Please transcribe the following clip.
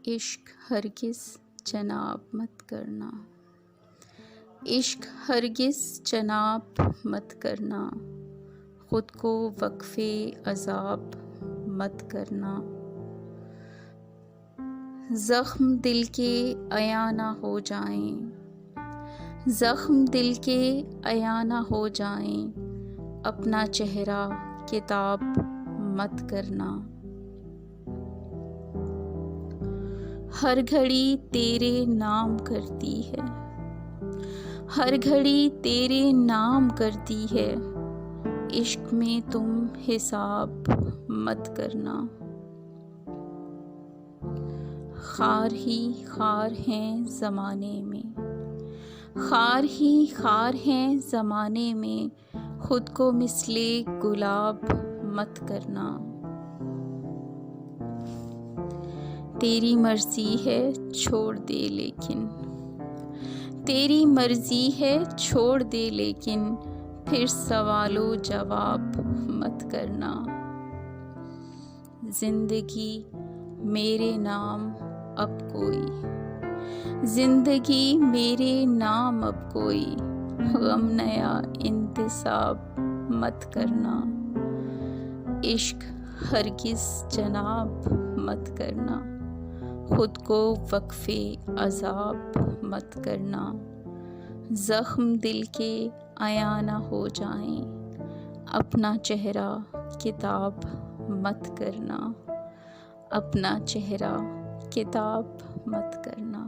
इश्क हरगिज़ जनाब मत करना, इश्क हरगिज़ जनाब मत करना, ख़ुद को वक्फ़े अज़ाब मत करना। ज़ख्म दिल के अया ना हो जाएं, ज़ख्म दिल के अया ना हो जाएं, अपना चेहरा किताब मत करना। हर घड़ी तेरे नाम करती है, हर घड़ी तेरे नाम करती है, इश्क में तुम हिसाब मत करना। खार ही खार हैं ज़माने में, खार ही खार हैं ज़माने में, खुद को मिसले गुलाब मत करना। तेरी मर्ज़ी है छोड़ दे लेकिन, तेरी मर्ज़ी है छोड़ दे लेकिन, फिर सवालो जवाब मत करना। ज़िंदगी मेरे नाम अब कोई, ज़िंदगी मेरे नाम अब कोई, गम नया इंतसाब मत करना। इश्क हरगिज़ जनाब मत करना, ख़ुद को वक्फ़े अज़ाब मत करना। ज़ख्म दिल के अया ना हो जाएं, अपना चेहरा किताब मत करना, अपना चेहरा किताब मत करना।